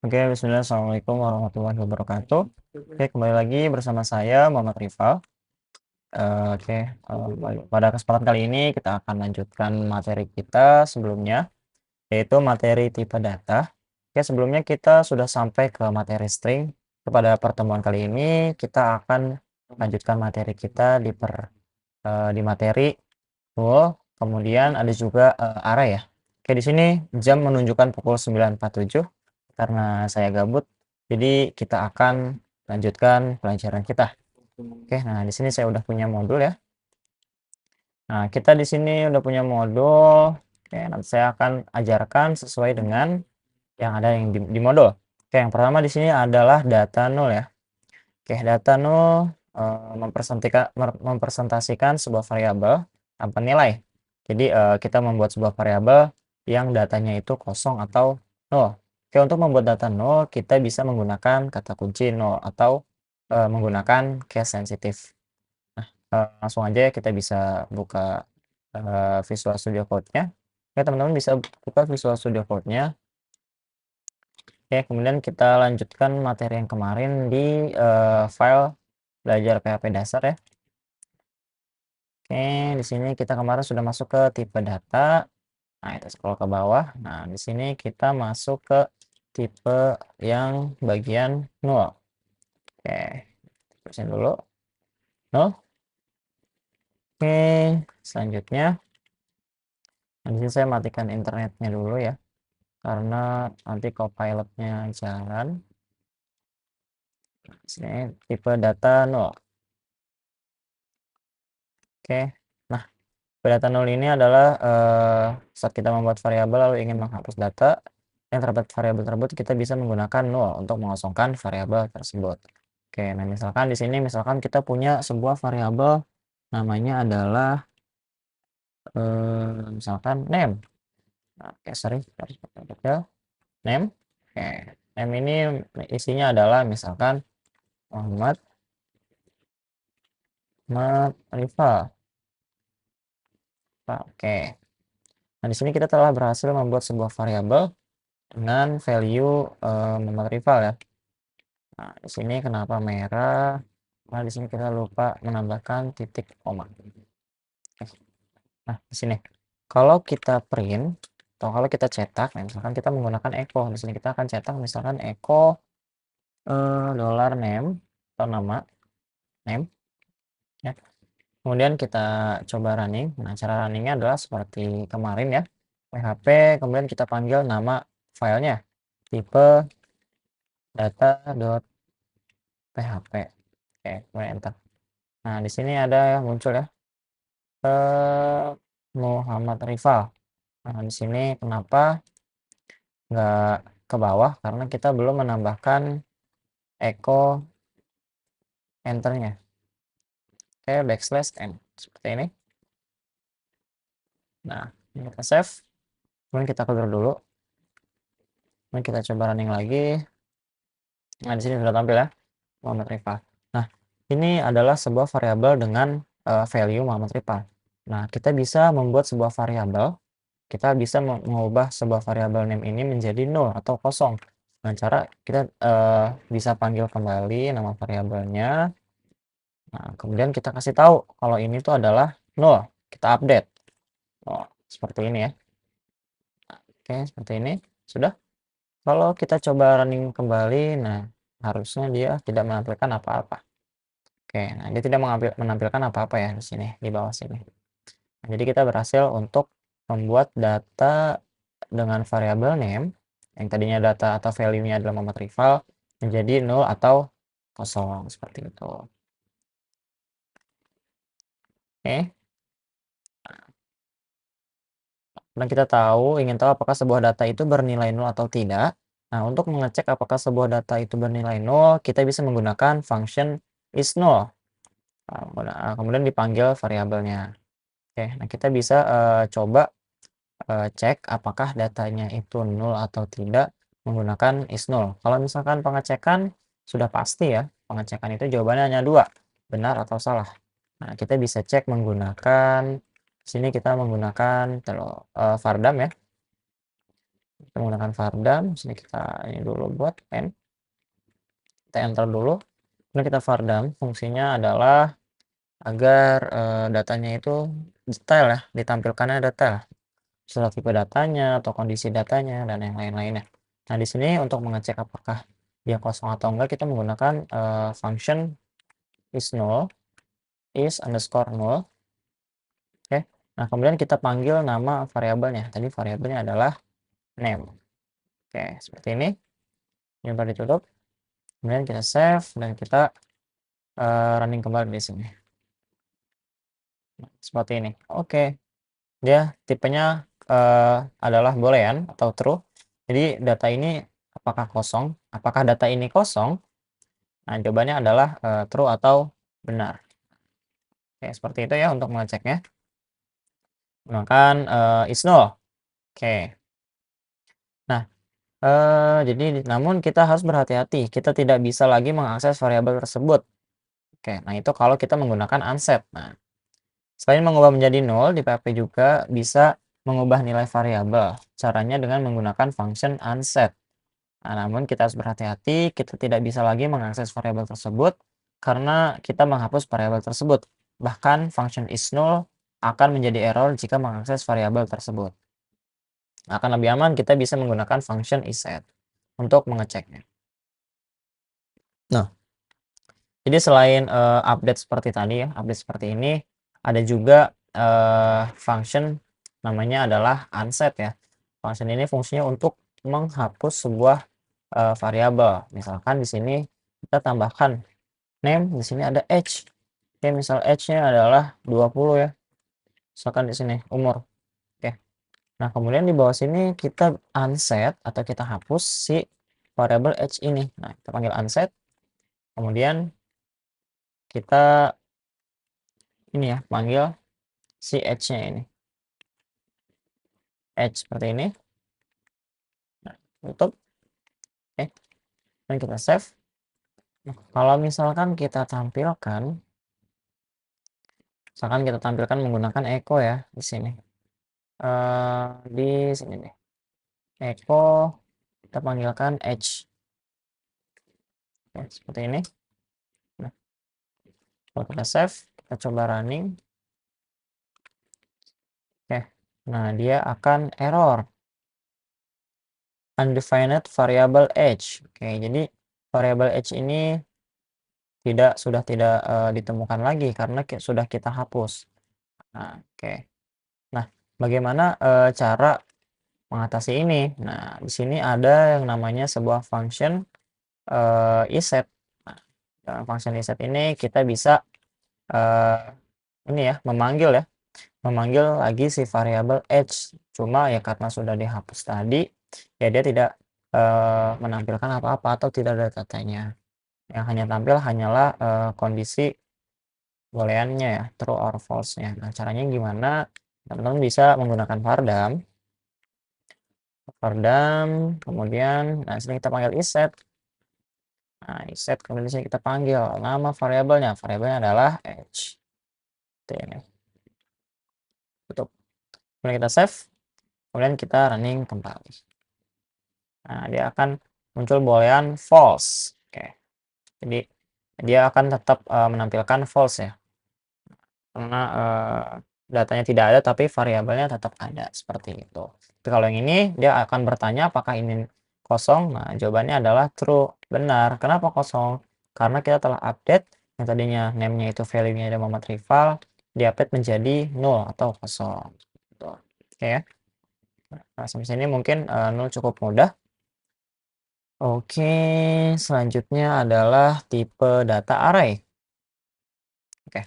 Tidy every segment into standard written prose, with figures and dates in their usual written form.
Oke, bismillah. Assalamualaikum warahmatullahi wabarakatuh. Oke, kembali lagi bersama saya Muhammad Rifal. Oke, pada kesempatan kali ini kita akan lanjutkan materi kita sebelumnya, yaitu materi tipe data. Oke, sebelumnya kita sudah sampai ke materi string. Pada pertemuan kali ini kita akan lanjutkan materi kita di materi full, kemudian ada juga array ya. Oke, di sini jam menunjukkan pukul 9.47 karena saya gabut, jadi kita akan lanjutkan pelajaran kita. Oke, nah di sini saya udah punya modul ya. Nah, kita di sini udah punya modul. Oke, nanti saya akan ajarkan sesuai dengan yang ada di modul. Oke, yang pertama di sini adalah data nol ya. Oke, data nol mempresentasikan sebuah variabel tanpa nilai. Jadi kita membuat sebuah variabel yang datanya itu kosong atau nol. Oke, untuk membuat data nol kita bisa menggunakan kata kunci nol atau menggunakan case sensitive. Nah, langsung aja kita bisa buka Visual Studio Code-nya. Oke, teman-teman bisa buka Visual Studio Code-nya. Oke, kemudian kita lanjutkan materi yang kemarin di file belajar PHP dasar ya. Oke, di sini kita kemarin sudah masuk ke tipe data. Nah, kita scroll ke bawah. Nah, di sini kita masuk ke tipe yang bagian nol. Oke, terusin dulu. Nol. Oke, selanjutnya. Nah, di sini saya matikan internetnya dulu ya, karena nanti copilot-nya jalan. Di sini tipe data nol. Oke, nah data nol ini adalah saat kita membuat variabel lalu ingin menghapus data yang terdapat variabel tersebut, kita bisa menggunakan nol untuk mengosongkan variabel tersebut. Oke, nah misalkan di sini kita punya sebuah variabel namanya adalah misalkan name. Nah, oke, sorry, name. Oke, name ini isinya adalah misalkan Muhammad Rifa. Oke. Nah, di sini kita telah berhasil membuat sebuah variabel dengan value Muhammad Rival ya. Nah, di sini kenapa merah? Nah, di sini kita lupa menambahkan titik koma. Nah, di sini kalau kita print atau kalau kita cetak, nah, misalkan kita menggunakan echo. Di sini kita akan cetak misalkan echo dollar name atau nama name ya. Kemudian kita coba running. Nah, cara runningnya adalah seperti kemarin ya. PHP, kemudian kita panggil nama filenya tipe data.php. Oke, kemudian enter. Nah, di sini ada muncul ya Muhammad Rival. Nah, di sini kenapa nggak ke bawah? Karena kita belum menambahkan echo enternya. Oke, backslash n seperti ini. Nah, ini kita save. Kemudian kita clear dulu. Kemudian kita coba running lagi. Nah, di sini sudah tampil ya Muhammad Rival. Nah, ini adalah sebuah variabel dengan value Muhammad Rival. Nah, kita bisa membuat sebuah variabel. Kita bisa mengubah sebuah variabel name ini menjadi nol atau kosong dengan cara kita bisa panggil kembali nama variabelnya. Nah, kemudian kita kasih tahu kalau ini tuh adalah nol. Kita update. Oh, seperti ini ya. Oke, seperti ini. Sudah. Kalau kita coba running kembali, nah harusnya dia tidak menampilkan apa-apa. Oke, nah dia tidak menampilkan apa-apa ya di sini, di bawah sini. Nah, jadi kita berhasil untuk membuat data dengan variabel name yang tadinya data atau value-nya adalah Muhammad Rival menjadi nol atau kosong seperti itu. Oke. Dan kita ingin tahu apakah sebuah data itu bernilai nol atau tidak. Nah, untuk mengecek apakah sebuah data itu bernilai nol, kita bisa menggunakan function isNull. Nah, kemudian dipanggil variabelnya. Oke, nah kita bisa coba cek apakah datanya itu nol atau tidak menggunakan isNull. Kalau misalkan pengecekan sudah pasti ya, pengecekan itu jawabannya hanya dua, benar atau salah. Nah, kita bisa cek menggunakan sini kita menggunakan vardam ya. Kita menggunakan vardam, sini kita ini dulu buat n. Kita enter dulu. Kemudian kita vardam, fungsinya adalah agar datanya itu detail ya, ditampilkannya detail. Setelah tipe datanya atau kondisi datanya dan yang lain-lainnya. Nah, di sini untuk mengecek apakah dia kosong atau enggak, kita menggunakan function is null, is underscore null. Oke. Nah, kemudian kita panggil nama variabelnya. Tadi variabelnya adalah name. Oke, seperti ini. Ini baru ditutup. Kemudian kita save dan kita running kembali di sini. Nah, seperti ini. Oke. Dia tipenya adalah boolean atau true. Jadi data ini apakah kosong? Apakah data ini kosong? Nah, jawabannya adalah true atau benar. Oke, seperti itu ya untuk mengeceknya. Gunakan is null. Oke. Nah, jadi namun kita harus berhati-hati. Kita tidak bisa lagi mengakses variabel tersebut. Oke, nah itu kalau kita menggunakan unset. Nah, selain mengubah menjadi nol, di PHP juga bisa mengubah nilai variabel. Caranya dengan menggunakan function unset. Nah, namun kita harus berhati-hati, kita tidak bisa lagi mengakses variabel tersebut karena kita menghapus variabel tersebut. Bahkan function is null akan menjadi error jika mengakses variabel tersebut. Akan lebih aman kita bisa menggunakan function isSet untuk mengeceknya. Nah, jadi selain update seperti tadi ya, update seperti ini, ada juga function namanya adalah unset ya. Function ini fungsinya untuk menghapus sebuah variabel. Misalkan di sini kita tambahkan name, di sini ada age. Oke, misal age-nya adalah 20 ya. Misalkan di sini umur. Oke. Nah, kemudian di bawah sini kita unset atau kita hapus si variabel age ini. Nah, kita panggil unset. Kemudian kita ini ya, panggil si age-nya ini. Age seperti ini. Nah, tutup. Oke. Dan kita save. Nah, kalau misalkan kita tampilkan, menggunakan echo ya di sini. Di sini nih. Echo kita panggilkan age. Oke, seperti ini. Nah, kalau kita save, kita coba running. Oke. Nah, dia akan error. Undefined variable age. Oke, jadi variabel age ini sudah tidak ditemukan lagi karena sudah kita hapus. Nah, oke. Nah, bagaimana cara mengatasi ini? Nah, di sini ada yang namanya sebuah function isSet. Nah, dalam function isSet ini kita bisa ini ya, memanggil lagi si variabel age. Cuma ya karena sudah dihapus tadi, ya dia tidak menampilkan apa-apa atau tidak ada datanya. Yang hanya tampil hanyalah kondisi booleannya ya, true or false-nya. Nah, caranya gimana? Teman-teman bisa menggunakan vardam, kemudian nah sini kita panggil isSet. Nah, isSet kemudian di sini kita panggil nama variabelnya. Variabelnya adalah age. Ini. Tutup. Kemudian kita save. Kemudian kita running kembali. Nah, dia akan muncul boolean false. Oke. Jadi dia akan tetap menampilkan false ya. Karena datanya tidak ada tapi variabelnya tetap ada seperti itu. Tapi kalau yang ini dia akan bertanya apakah ini kosong. Nah, jawabannya adalah true, benar. Kenapa kosong? Karena kita telah update yang tadinya name-nya itu value-nya ada Muhammad Rifal, di-update menjadi 0 atau kosong. Gitu. Oke ya. Nah, sampai sini mungkin 0 cukup mudah. Oke, selanjutnya adalah tipe data array. Oke.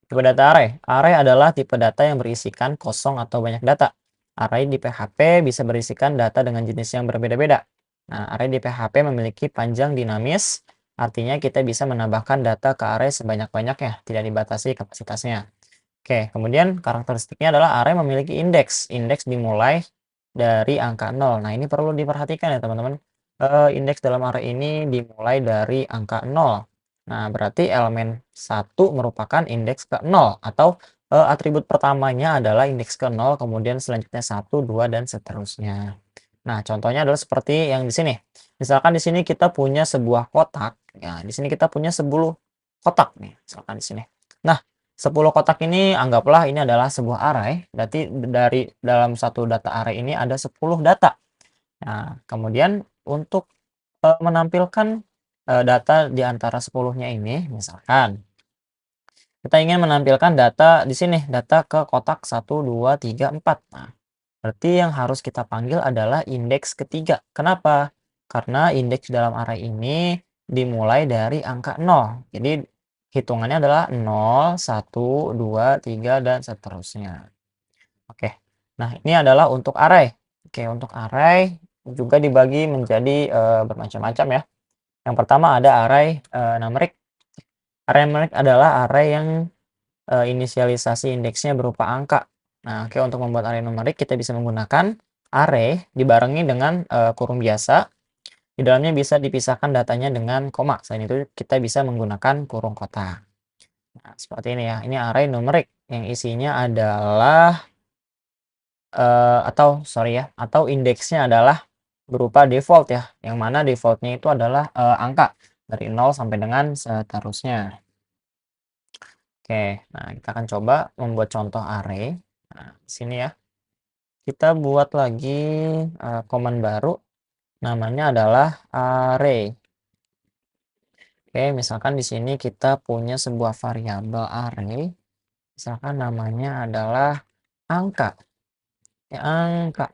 Tipe data array. Array adalah tipe data yang berisikan kosong atau banyak data. Array di PHP bisa berisikan data dengan jenis yang berbeda-beda. Nah, array di PHP memiliki panjang dinamis, artinya kita bisa menambahkan data ke array sebanyak-banyaknya, tidak dibatasi kapasitasnya. Oke, kemudian karakteristiknya adalah array memiliki indeks. Indeks dimulai dari angka 0. Nah, ini perlu diperhatikan ya, teman-teman. Indeks dalam array ini dimulai dari angka 0. Nah, berarti elemen 1 merupakan indeks ke 0 atau atribut pertamanya adalah indeks ke 0, kemudian selanjutnya 1, 2, dan seterusnya. Nah, contohnya adalah seperti yang di sini. Misalkan di sini kita punya sebuah kotak, ya di sini kita punya 10 kotak nih, misalkan di sini. Nah, 10 kotak ini anggaplah ini adalah sebuah array, berarti dari dalam satu data array ini ada 10 data. Nah, kemudian untuk, menampilkan, data di antara 10-nya ini, misalkan kita ingin menampilkan data di sini, data ke kotak 1, 2, 3, 4. Nah, berarti yang harus kita panggil adalah indeks ketiga. Kenapa? Karena indeks dalam array ini dimulai dari angka 0. Jadi hitungannya adalah 0, 1, 2, 3, dan seterusnya. Oke. Nah, ini adalah untuk array. Oke, untuk array juga dibagi menjadi bermacam-macam ya. Yang pertama ada array numerik. Array numerik adalah array yang inisialisasi indeksnya berupa angka. Nah, oke, untuk membuat array numerik kita bisa menggunakan array dibarengi dengan kurung biasa. Di dalamnya bisa dipisahkan datanya dengan koma. Selain itu kita bisa menggunakan kurung kotak. Nah, seperti ini ya. Ini array numerik yang isinya adalah atau indeksnya adalah berupa default ya. Yang mana defaultnya itu adalah angka dari 0 sampai dengan seterusnya. Oke, nah kita akan coba membuat contoh array. Nah, sini ya. Kita buat lagi command baru, namanya adalah array. Oke, misalkan di sini kita punya sebuah variabel array, misalkan namanya adalah angka. Ya, angka.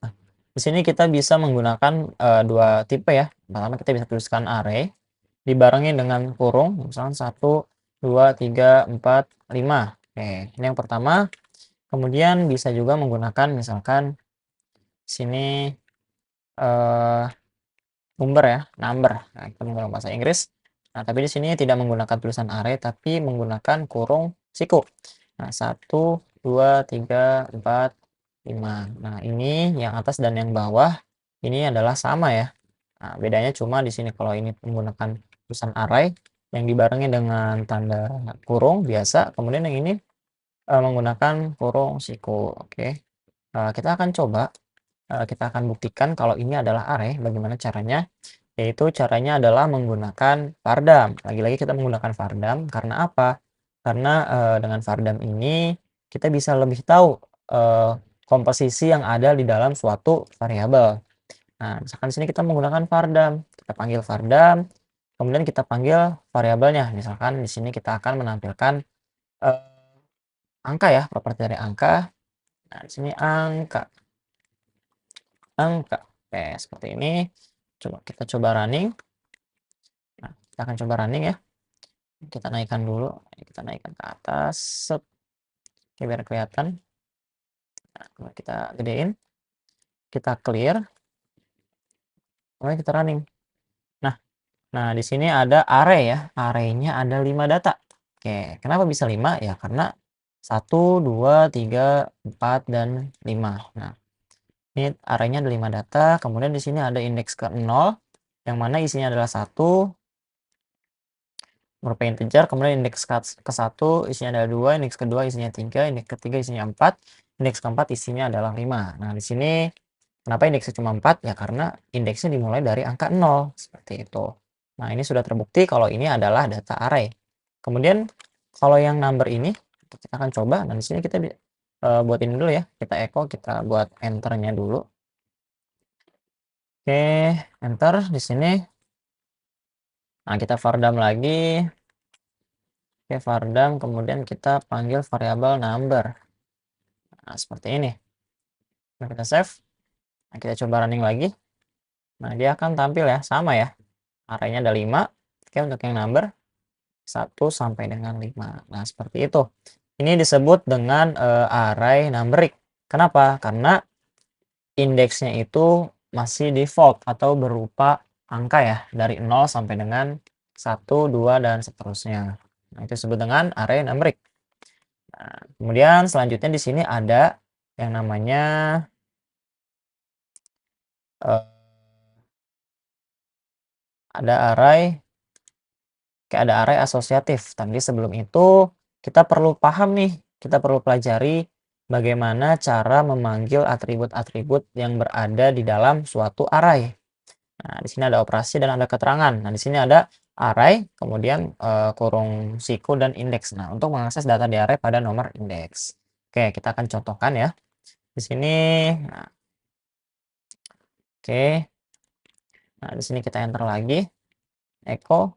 Nah, di sini kita bisa menggunakan dua tipe ya. Pertama kita bisa tuliskan array dibarengi dengan kurung, misalkan 1, 2, 3, 4, 5. Oke, ini yang pertama. Kemudian bisa juga menggunakan misalkan sini eh number ya, number. Nah, kita menggunakan bahasa Inggris. Nah, tapi di sini tidak menggunakan tulisan array tapi menggunakan kurung siku. Nah, 1, 2, 3, 4, 5. Nah, ini yang atas dan yang bawah ini adalah sama ya. Nah, bedanya cuma di sini kalau ini menggunakan tulisan array yang dibarengi dengan tanda kurung biasa, kemudian yang ini menggunakan kurung siku. Oke. Kita akan coba, kita akan buktikan kalau ini adalah array. Bagaimana caranya? Yaitu caranya adalah menggunakan vardam. Lagi-lagi kita menggunakan vardam karena apa? Karena dengan vardam ini kita bisa lebih tahu komposisi yang ada di dalam suatu variabel. Nah, misalkan di sini kita menggunakan vardam, kita panggil vardam, kemudian kita panggil variabelnya. Misalkan di sini kita akan menampilkan angka ya, properti dari angka. Nah, di sini angka. Angka. Oke, seperti ini. Kita coba running. Nah, kita akan coba running ya. Kita naikkan dulu. Kita naikkan ke atas. Set. Oke, biar kelihatan. Nah, kita gedein. Kita clear. Kemudian kita running. Nah, di sini ada array ya. Array-nya ada 5 data. Oke, kenapa bisa 5? Ya, karena 1, 2, 3, 4, dan 5. Nah, ini array-nya ada 5 data, kemudian di sini ada indeks ke 0, yang mana isinya adalah 1, berupa integer, kemudian indeks ke 1 isinya adalah 2, indeks kedua isinya 3, indeks ketiga isinya 4, indeks keempat isinya adalah 5. Nah, di sini kenapa indeksnya cuma 4? Ya karena indeksnya dimulai dari angka 0, seperti itu. Nah, ini sudah terbukti kalau ini adalah data array. Kemudian kalau yang number ini kita akan coba. Nah, di sini kita buat ini dulu ya. Kita echo, kita buat enter-nya dulu. Oke, enter di sini. Nah, kita vardam lagi. Oke, vardam, kemudian kita panggil variabel number. Nah, seperti ini. Nah, kita save. Nah, kita coba running lagi. Nah, dia akan tampil ya, sama ya. Arraynya ada 5. Oke, untuk yang number 1 sampai dengan 5. Nah, seperti itu. Ini disebut dengan array numerik. Kenapa? Karena indeksnya itu masih default atau berupa angka ya, dari 0 sampai dengan 1, 2, dan seterusnya. Nah, itu disebut dengan array numerik. Nah, kemudian selanjutnya di sini ada yang namanya ada array ada array asosiatif. Tapi sebelum itu kita perlu paham nih, kita perlu pelajari bagaimana cara memanggil atribut-atribut yang berada di dalam suatu array. Nah, di sini ada operasi dan ada keterangan. Nah, di sini ada array, kemudian kurung siku dan indeks. Nah, untuk mengakses data di array pada nomor indeks. Oke, kita akan contohkan ya. Di sini, nah, oke. Nah, di sini kita enter lagi, echo.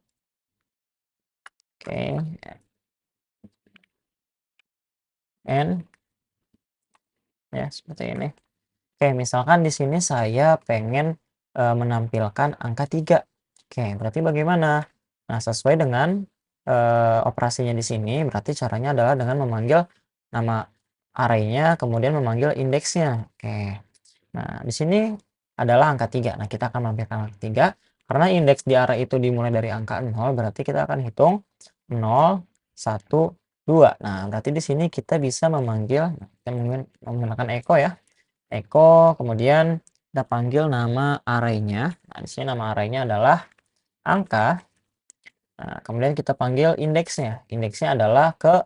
Oke, n ya seperti ini. Oke, misalkan di sini saya pengen menampilkan angka 3. Oke, berarti bagaimana? Nah, sesuai dengan operasinya di sini, berarti caranya adalah dengan memanggil nama array-nya, kemudian memanggil indeksnya. Oke. Nah, di sini adalah angka 3. Nah, kita akan menampilkan angka 3. Karena indeks di array itu dimulai dari angka 0, berarti kita akan hitung 0, 1, 2. Nah, berarti di sini kita bisa memanggil, kita menggunakan echo ya. Echo, kemudian kita panggil nama array-nya. Nah, di sini nama array-nya adalah angka. Nah, kemudian kita panggil indeksnya. Indeksnya adalah ke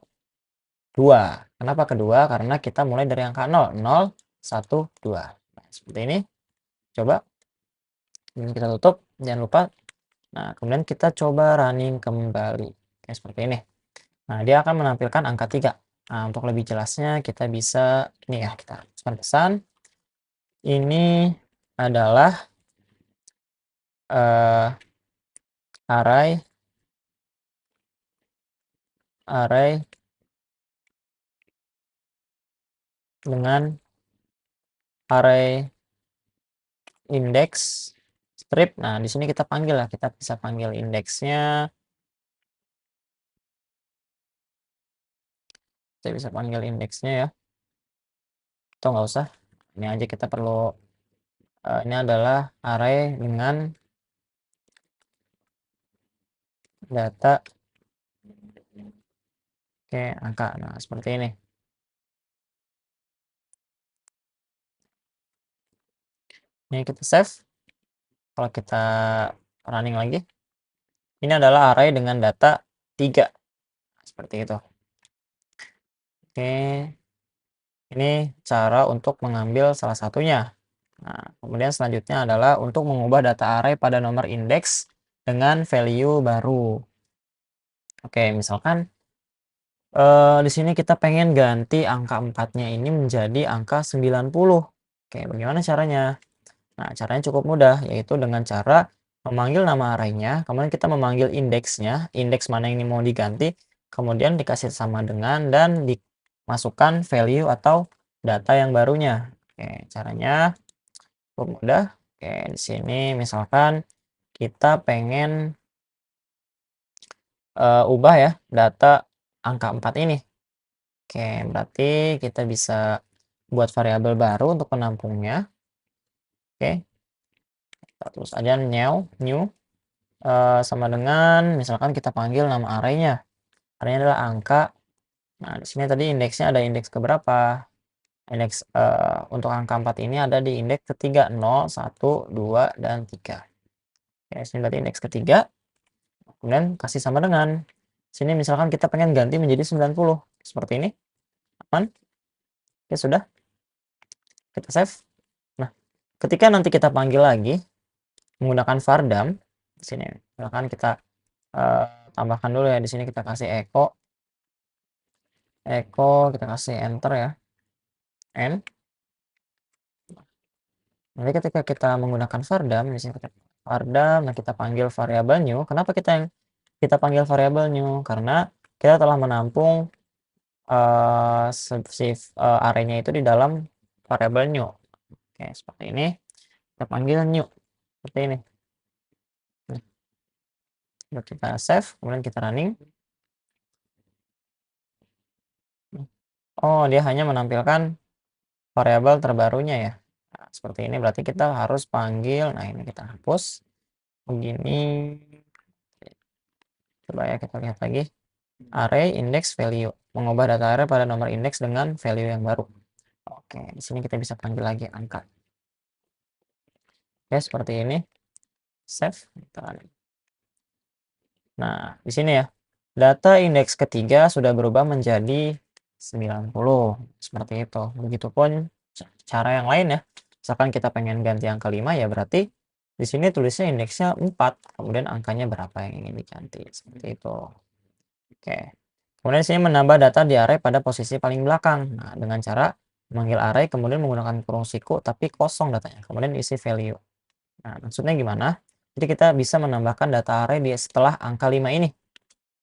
2. Kenapa kedua? Karena kita mulai dari angka 0. 0, 1, 2. Nah, seperti ini. Coba. Kemudian kita tutup. Jangan lupa. Nah, kemudian kita coba running kembali. Oke, seperti ini. Nah, dia akan menampilkan angka 3. Nah, untuk lebih jelasnya kita bisa, ini ya, kita pesan. Ini adalah array dengan array index strip. Nah, di sini kita panggil ya, kita bisa panggil indeksnya. Kita bisa panggil indeksnya ya. Atau nggak usah. Ini aja kita perlu, ini adalah array dengan data, oke, angka. Nah, seperti ini. Ini kita save. Kalau kita running lagi, ini adalah array dengan data 3. Seperti itu. Oke, ini cara untuk mengambil salah satunya. Nah, kemudian selanjutnya adalah untuk mengubah data array pada nomor indeks dengan value baru. Oke, misalkan di sini kita pengen ganti angka 4-nya ini menjadi angka 90. Oke, bagaimana caranya? Nah, caranya cukup mudah, yaitu dengan cara memanggil nama array-nya, kemudian kita memanggil indeksnya, indeks mana yang ini mau diganti, kemudian dikasih sama dengan, dan dimasukkan value atau data yang barunya. Oke, caranya cukup mudah. Oke, di sini misalkan kita pengen ubah ya data angka 4 ini. Oke, berarti kita bisa buat variabel baru untuk penampungnya. Oke, kita tulis aja new sama dengan misalkan kita panggil nama array-nya. Array-nya adalah angka. Nah, di sini tadi indeksnya ada indeks keberapa? Indeks untuk angka 4 ini ada di indeks ketiga, 0, 1, 2, dan 3. Oke, sini berarti indeks ketiga. Kemudian kasih sama dengan. Sini misalkan kita pengen ganti menjadi 90. Seperti ini. Aman? Oke, sudah. Kita save. Nah, ketika nanti kita panggil lagi menggunakan vardam, di sini misalkan kita tambahkan dulu ya, di sini kita kasih echo, kita kasih enter ya, n. Nanti ketika kita menggunakan vardam, di sini kita vardam, nah kita panggil variabel new. Kenapa kita panggil variabel new? Karena kita telah menampung array-nya itu di dalam variabel new. Oke, seperti ini. Kita panggil new. Seperti ini. Nah, kita save, kemudian kita running. Oh, dia hanya menampilkan variabel terbarunya ya. Nah, seperti ini berarti kita harus panggil. Nah, ini kita hapus. Begini. Coba ya kita lihat lagi. Array index value. Mengubah data array pada nomor indeks dengan value yang baru. Oke, di sini kita bisa panggil lagi angka. Oke, seperti ini. Save. Nah, di sini ya. Data indeks ketiga sudah berubah menjadi 90, seperti itu. Begitupun cara yang lain ya. Misalkan kita pengen ganti angka 5 ya berarti di sini tulisnya indeksnya 4, kemudian angkanya berapa yang ingin diganti, seperti itu. Oke. Kemudian di sini menambah data di array pada posisi paling belakang. Nah, dengan cara memanggil array kemudian menggunakan kurung siku tapi kosong datanya. Kemudian isi value. Nah, maksudnya gimana? Jadi kita bisa menambahkan data array di setelah angka 5 ini.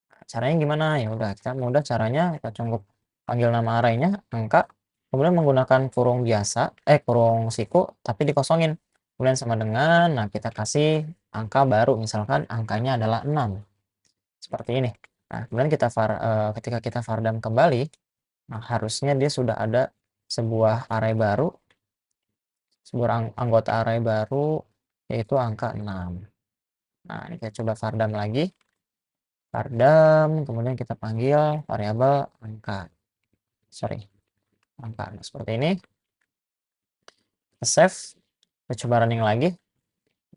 Nah, caranya gimana? Ya udah, kita mudah caranya kita cukup panggil nama arraynya angka, kemudian menggunakan kurung biasa, kurung siku tapi dikosongin. Kemudian sama dengan, nah kita kasih angka baru, misalkan angkanya adalah 6. Seperti ini. Nah, kemudian ketika kita vardam kembali, nah harusnya dia sudah ada sebuah array baru, sebuah anggota array baru, yaitu angka 6. Nah, ini kita coba vardam lagi. Vardam, kemudian kita panggil variabel angka. Angka. Nah, seperti ini. Kita save. Kita coba running lagi.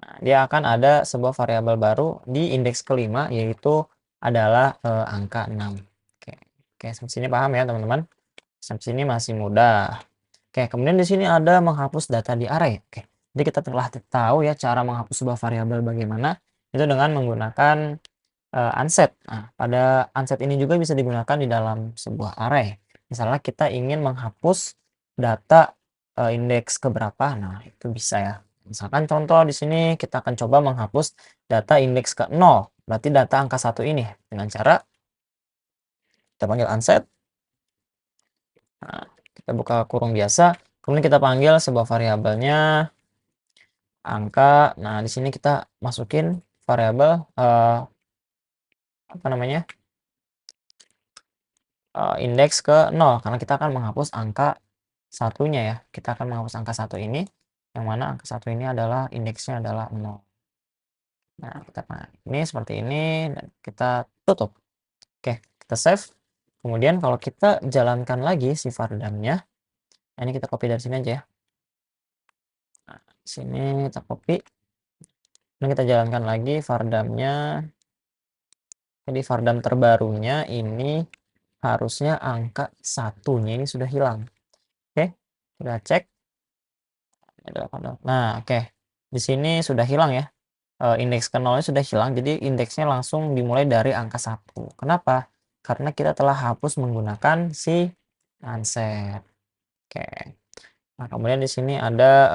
Nah, dia akan ada sebuah variabel baru di indeks kelima, yaitu adalah angka 6. Oke, sampai sini paham ya teman-teman? Sampai sini masih mudah. Oke, kemudian di sini ada menghapus data di array. Oke, jadi kita telah tahu ya cara menghapus sebuah variabel bagaimana. Itu dengan menggunakan unset. Nah, pada unset ini juga bisa digunakan di dalam sebuah array. Misalnya kita ingin menghapus data indeks keberapa, nah itu bisa ya. Misalkan contoh di sini kita akan coba menghapus data indeks ke 0, berarti data angka 1 ini dengan cara kita panggil unset. Nah, kita buka kurung biasa, kemudian kita panggil sebuah variabelnya angka. Nah, di sini kita masukin variabel apa namanya? Indeks ke 0 karena kita akan menghapus angka satunya ya. Kita akan menghapus angka 1 ini, yang mana angka 1 ini adalah indeksnya adalah 0. Nah, ini seperti ini dan kita tutup. Oke, kita save. Kemudian kalau kita jalankan lagi si vardamnya, nah ini kita copy dari sini aja ya. Nah, sini kita copy. Dan kita jalankan lagi vardamnya. Jadi vardam terbarunya ini harusnya angka satunya ini sudah hilang. Oke, kita cek. Nah, oke. Di sini sudah hilang ya. Indeks ke 0-nya sudah hilang, jadi indeksnya langsung dimulai dari angka 1. Kenapa? Karena kita telah hapus menggunakan si unset. Oke. Nah, kemudian di sini ada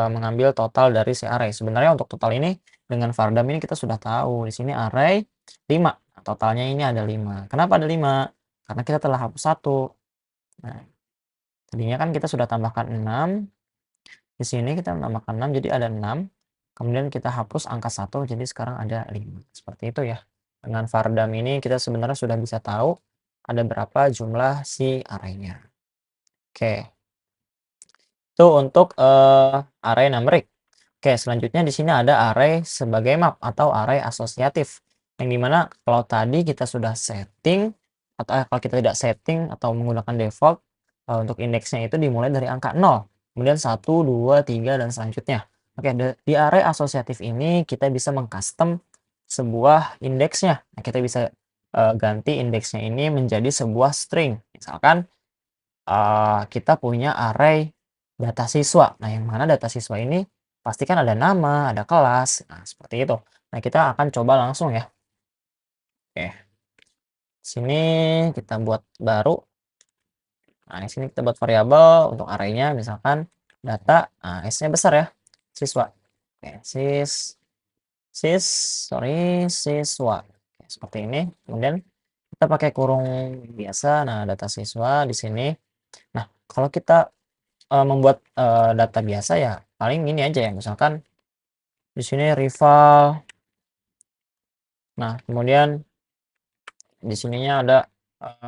mengambil total dari si array. Sebenarnya untuk total ini dengan vardam ini kita sudah tahu. Di sini array 5. Nah, totalnya ini ada 5. Kenapa ada 5? Karena kita telah hapus 1. Nah, tadinya kan kita sudah tambahkan 6. Di sini kita menambahkan 6 jadi ada 6. Kemudian kita hapus angka 1 jadi sekarang ada 5. Seperti itu ya. Dengan vardam ini kita sebenarnya sudah bisa tahu ada berapa jumlah si array-nya. Oke. Itu untuk array numerik. Oke, selanjutnya di sini ada array sebagai map atau array asosiatif. Yang dimana kalau tadi kita sudah setting atau kalau kita tidak setting atau menggunakan default untuk indeksnya itu dimulai dari angka 0. Kemudian 1, 2, 3 dan selanjutnya. Oke, di array asosiatif ini kita bisa mengcustom sebuah indeksnya. Nah, kita bisa ganti indeksnya ini menjadi sebuah string. Misalkan kita punya array data siswa. Nah, yang mana data siswa ini pasti kan ada nama, ada kelas. Nah, seperti itu. Nah, kita akan coba langsung ya. Oke. Sini kita buat baru. Nah, di sini kita buat variabel untuk array-nya misalkan data, nah, S-nya besar ya. Siswa. Oke, siswa. Oke, seperti ini. Kemudian kita pakai kurung biasa. Nah, data siswa di sini. Nah, kalau kita membuat data biasa ya paling ini aja ya, misalkan di sini rival. Nah, kemudian di sininya ada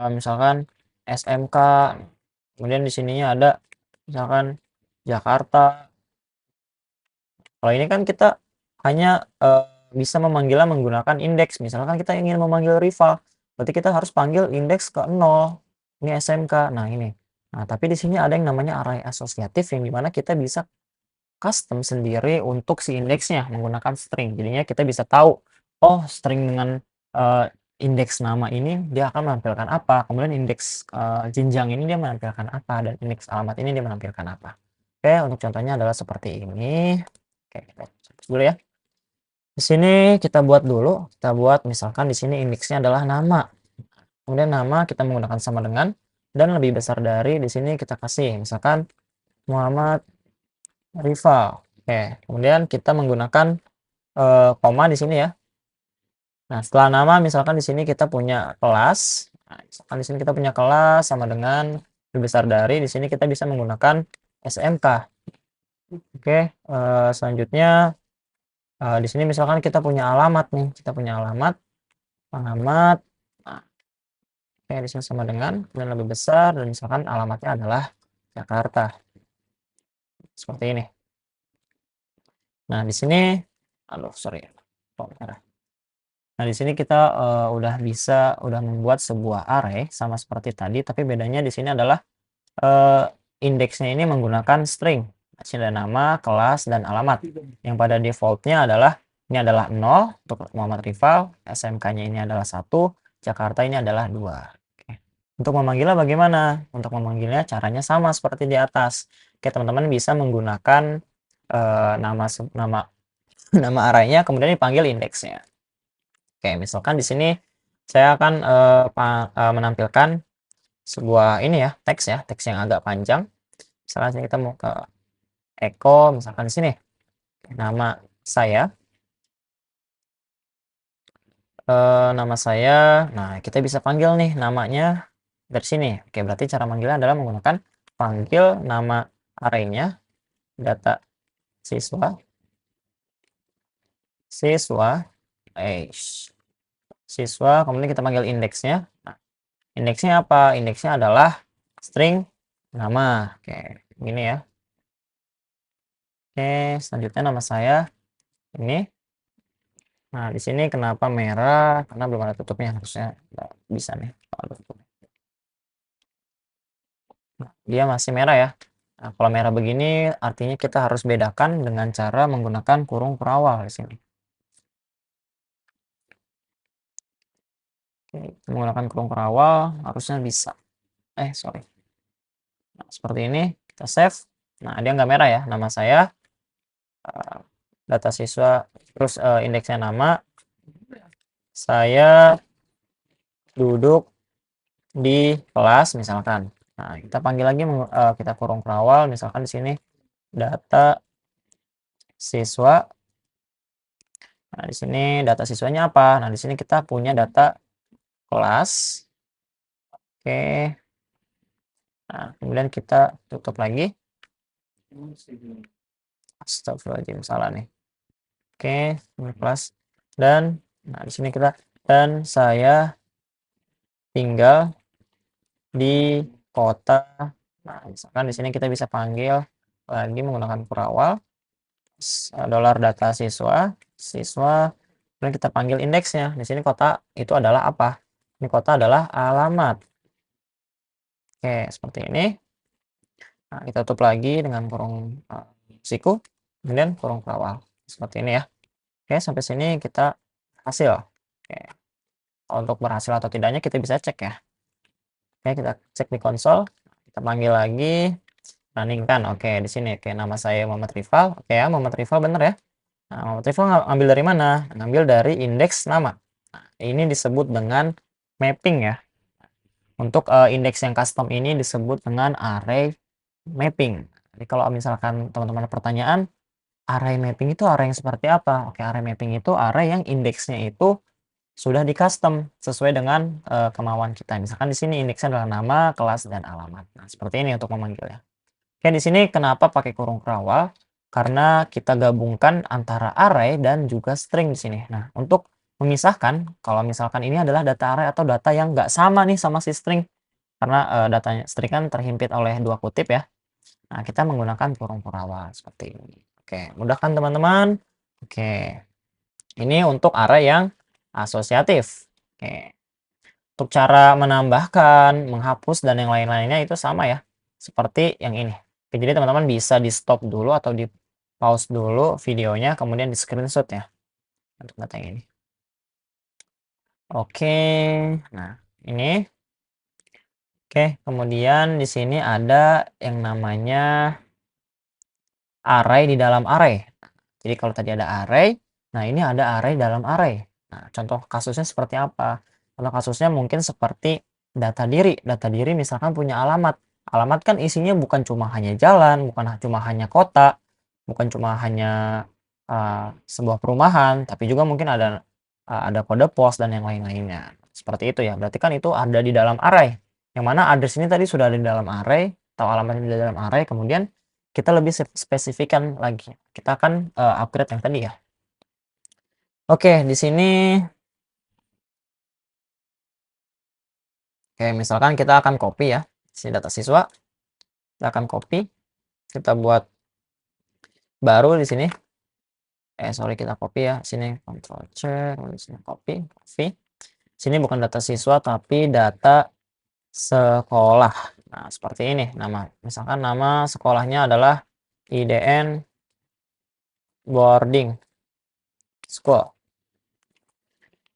misalkan SMK. Kemudian di sininya ada misalkan Jakarta. Kalau ini kan kita hanya bisa memanggilnya menggunakan indeks. Misalkan kita ingin memanggil rival, berarti kita harus panggil indeks ke 0. Ini SMK. Nah, ini. Nah, tapi di sini ada yang namanya array asosiatif yang dimana kita bisa custom sendiri untuk si indeksnya menggunakan string. Jadinya kita bisa tahu, oh string dengan indeks nama ini dia akan menampilkan apa, kemudian indeks jenjang ini dia menampilkan apa, dan indeks alamat ini dia menampilkan apa. Oke, untuk contohnya adalah seperti ini. Oke, kita hapus dulu ya. Di sini kita buat dulu, kita buat misalkan di sini indeksnya adalah nama. Kemudian nama kita menggunakan sama dengan, dan lebih besar dari di sini kita kasih misalkan Muhammad Rival. Oke, kemudian kita menggunakan koma di sini ya. Nah, setelah nama misalkan di sini kita punya kelas. Nah, misalkan di sini kita punya kelas sama dengan lebih besar dari, di sini kita bisa menggunakan SMK. Oke, selanjutnya di sini misalkan kita punya alamat nih, kita punya alamat. Nah, oke, di sini sama dengan dan lebih besar, dan misalkan alamatnya adalah Jakarta. Seperti ini. Nah, di sini sorry. Oh, merah. Nah, di sini kita udah membuat sebuah array sama seperti tadi, tapi bedanya di sini adalah indeksnya ini menggunakan string. Di sini ada nama, kelas, dan alamat. Yang pada defaultnya adalah ini adalah 0 untuk Muhammad Rival, SMK-nya ini adalah 1, Jakarta ini adalah 2. Oke. Untuk memanggilnya bagaimana? Untuk memanggilnya caranya sama seperti di atas. Oke, teman-teman bisa menggunakan nama nama arraynya kemudian dipanggil indeksnya. Oke, misalkan di sini saya akan menampilkan sebuah ini ya, teks yang agak panjang. Misalkan sini kita mau ke Eko, misalkan di sini nama saya, nah kita bisa panggil nih namanya dari sini. Oke, berarti cara manggilnya adalah menggunakan panggil nama arraynya, data siswa, kemudian kita panggil indeksnya. Nah, indeksnya apa? Indeksnya adalah string nama. Oke, gini ya. Oke, selanjutnya nama saya ini. Nah, di sini kenapa merah? Karena belum ada tutupnya, harusnya bisa nih. Nah, dia masih merah ya. Nah, kalau merah begini artinya kita harus bedakan dengan cara menggunakan kurung perawal di sini. Oke, menggunakan kurung perawal harusnya bisa. Sorry. Nah, seperti ini kita save. Nah, dia nggak merah ya. Nama saya, data siswa, terus indeksnya nama. Saya duduk di kelas misalkan. Nah, kita panggil lagi, kita kurung perawal misalkan di sini data siswa. Nah, di sini data siswanya apa? Nah, di sini kita punya data kelas. Oke. Nah, kemudian kita tutup lagi. Astagfirullahaladzim, salah nih. Oke, kelas. Dan nah di sini dan saya tinggal di kota. Nah, misalkan di sini kita bisa panggil lagi menggunakan perawal dolar data siswa, dan kita panggil indeksnya. Di sini kota itu adalah apa? Ini kota adalah alamat. Oke, seperti ini. Nah, kita tutup lagi dengan kurung siku, kemudian kurung perawal. Seperti ini ya. Oke, sampai sini kita hasil. Oke. Untuk berhasil atau tidaknya kita bisa cek ya. Oke, kita cek di konsol. Kita panggil lagi, runningkan. Oke, di sini oke, nama saya Muhammad Rival. Oke ya, Muhammad Rival bener ya. Nah, Muhammad Rival ngambil dari mana? Ngambil dari indeks nama. Nah, ini disebut dengan mapping ya. Untuk indeks yang custom ini disebut dengan array mapping. Jadi kalau misalkan teman-teman ada pertanyaan, array mapping itu array yang seperti apa? Oke, array mapping itu array yang indeksnya itu sudah di custom sesuai dengan kemauan kita. Misalkan di sini indeksnya adalah nama, kelas, dan alamat. Nah, seperti ini untuk memanggilnya. Oke, di sini kenapa pakai kurung perawal? Karena kita gabungkan antara array dan juga string di sini. Nah, untuk memisahkan, kalau misalkan ini adalah data array atau data yang nggak sama nih sama si string, karena datanya string kan terhimpit oleh dua kutip ya. Nah, kita menggunakan kurung perawal seperti ini. Oke, mudah kan teman-teman? Oke, ini untuk array yang asosiatif. Oke. Untuk cara menambahkan, menghapus, dan yang lain-lainnya itu sama ya. Seperti yang ini. Oke, jadi teman-teman bisa di stop dulu atau di pause dulu videonya, kemudian di screenshot ya. Untuk data yang ini. Oke, nah ini. Oke, kemudian di sini ada yang namanya array di dalam array. Jadi kalau tadi ada array, nah ini ada array dalam array. Nah, contoh kasusnya seperti apa? Contoh kasusnya mungkin seperti data diri. Data diri misalkan punya alamat. Alamat kan isinya bukan cuma hanya jalan, bukan cuma hanya kota, bukan cuma hanya sebuah perumahan, tapi juga mungkin ada kode pos dan yang lain-lainnya. Seperti itu ya. Berarti kan itu ada di dalam array. Yang mana address ini tadi sudah ada di dalam array, atau alamat ini di dalam array, kemudian kita lebih spesifikkan lagi. Kita akan upgrade yang tadi ya. Oke, di sini misalkan kita akan copy ya. Sini data siswa. Kita akan copy. Kita buat baru di sini. Sorry, kita copy ya. Sini Ctrl C, sini copy. Sini bukan data siswa tapi data sekolah. Nah, seperti ini nama. Misalkan nama sekolahnya adalah IDN Boarding School.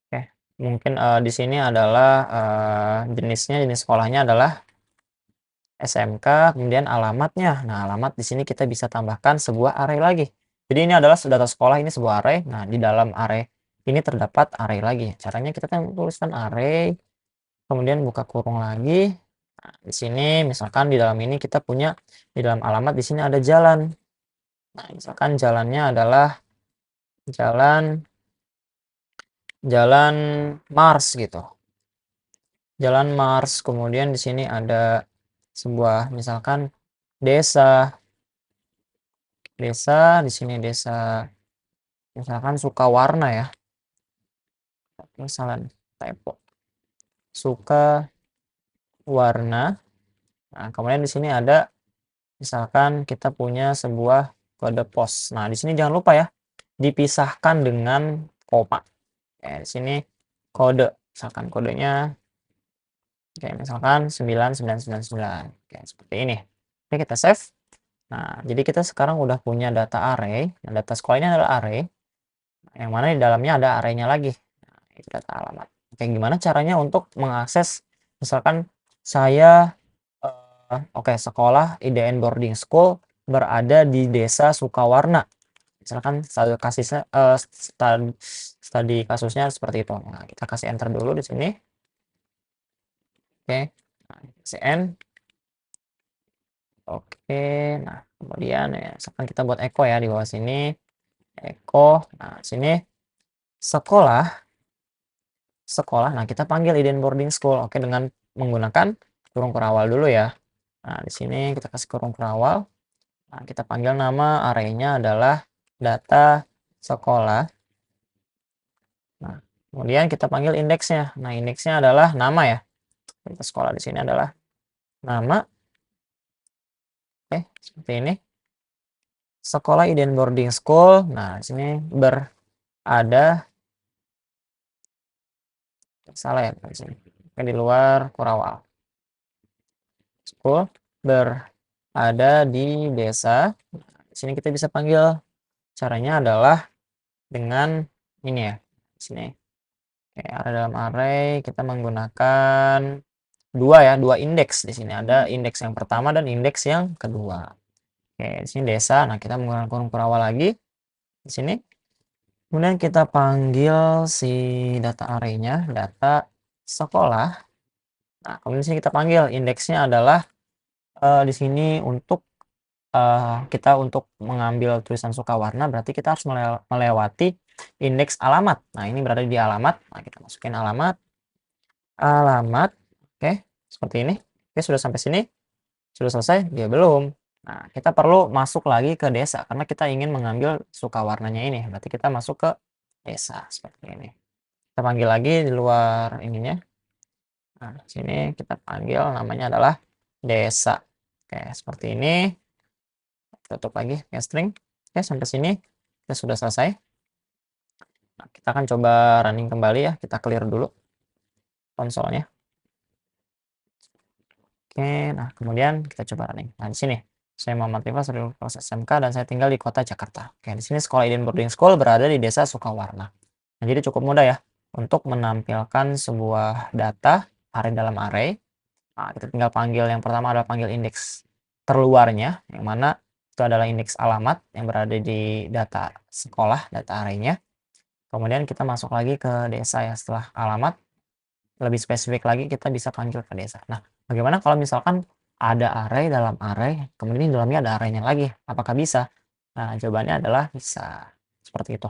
Oke, mungkin di sini adalah jenis sekolahnya adalah SMK, kemudian alamatnya. Nah, alamat di sini kita bisa tambahkan sebuah array lagi. Jadi ini adalah data sekolah, ini sebuah array. Nah, di dalam array ini terdapat array lagi. Caranya kita kan tuliskan array, kemudian buka kurung lagi. Nah, di sini misalkan di dalam ini kita punya di dalam alamat di sini ada jalan. Nah, misalkan jalannya adalah jalan Mars gitu. Jalan Mars, kemudian di sini ada sebuah misalkan desa di sini desa misalkan Sukawarna ya. Misalnya typo. Sukawarna. Nah, kemudian di sini ada misalkan kita punya sebuah kode pos. Nah, di sini jangan lupa ya dipisahkan dengan koma. Di sini kode, misalkan kodenya misalkan 9999. Seperti ini. Oke, kita save. Nah, jadi kita sekarang udah punya data array. Nah, data sekolah ini adalah array. Yang mana di dalamnya ada array-nya lagi. Nah, itu data alamat. Oke, gimana caranya untuk mengakses, misalkan saya, oke, sekolah IDN Boarding School berada di desa Sukawarna. Misalkan studi kasusnya seperti itu. Nah, kita kasih enter dulu di sini. Oke, nah, kasih N. Oke, nah kemudian ya, misalkan kita buat echo ya di bawah sini. Echo, nah sini sekolah. Nah, kita panggil IDN Boarding School. Oke, dengan menggunakan kurung kurawal dulu ya. Nah, di sini kita kasih kurung kurawal. Nah, kita panggil nama array-nya adalah data sekolah. Nah, kemudian kita panggil indeksnya. Nah, indeksnya adalah nama ya. Data sekolah di sini adalah nama. Oke, seperti ini. Sekolah IDN Boarding School. Nah, di sini berada, salah ya di sini. Oke, di luar kurawal. School berada di desa. Di sini kita bisa panggil, caranya adalah dengan ini ya. Di sini. Oke, ada dalam array kita menggunakan dua indeks. Di sini ada indeks yang pertama dan indeks yang kedua. Oke, di sini desa. Nah, kita menggunakan kurung kurawal lagi di sini. Kemudian kita panggil si data array-nya, data sekolah. Nah, kemudian di sini kita panggil indeksnya adalah di sini untuk kita untuk mengambil tulisan Sukawarna berarti kita harus melewati indeks alamat. Nah, ini berada di alamat. Nah, kita masukin alamat. Oke, seperti ini. Oke, sudah sampai sini. Sudah selesai? Dia belum. Nah, kita perlu masuk lagi ke desa karena kita ingin mengambil Sukawarnanya ini. Berarti kita masuk ke desa seperti ini. Kita panggil lagi di luar ininya. Nah, sini kita panggil namanya adalah desa. Oke, seperti ini. Tutup lagi ya string. Oke, sampai sini kita sudah selesai. Nah, kita akan coba running kembali ya. Kita clear dulu konsolnya. Oke, nah kemudian kita coba running. Nah, di sini saya Muhammad Rifa, proses SMK dan saya tinggal di kota Jakarta. Oke, di sini sekolah IDN Boarding School berada di desa Sukawarna. Nah, jadi cukup mudah ya. untuk menampilkan sebuah data array dalam array. Nah, kita tinggal panggil, yang pertama adalah panggil indeks terluarnya, yang mana itu adalah indeks alamat yang berada di data sekolah, data array-nya. Kemudian kita masuk lagi ke desa ya, setelah alamat, lebih spesifik lagi kita bisa panggil ke desa. Nah, bagaimana kalau misalkan ada array dalam array, kemudian di dalamnya ada array-nya lagi, apakah bisa? Nah, jawabannya adalah bisa, seperti itu.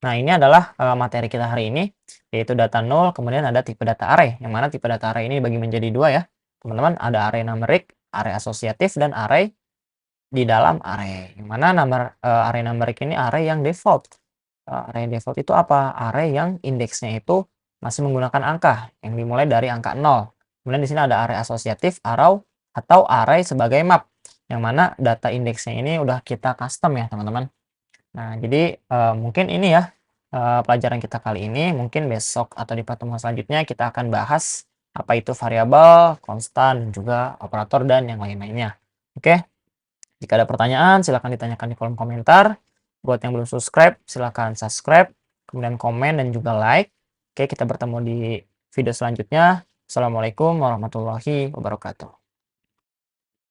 Nah, ini adalah materi kita hari ini, yaitu data null, kemudian ada tipe data array, yang mana tipe data array ini dibagi menjadi dua ya. Teman-teman, ada array numerik, array asosiatif, dan array di dalam array. Yang mana array numerik ini array yang default. Array default itu apa? Array yang indeksnya itu masih menggunakan angka, yang dimulai dari angka 0. Kemudian di sini ada array asosiatif, atau array sebagai map, yang mana data indeksnya ini udah kita custom ya, teman-teman. Nah, jadi mungkin ini ya pelajaran kita kali ini. Mungkin besok atau di pertemuan selanjutnya kita akan bahas apa itu variabel, konstan, dan juga operator dan yang lain-lainnya. Oke, jika ada pertanyaan silahkan ditanyakan di kolom komentar. Buat yang belum subscribe silahkan subscribe, kemudian komen dan juga like. Oke, kita bertemu di video selanjutnya. Assalamualaikum warahmatullahi wabarakatuh.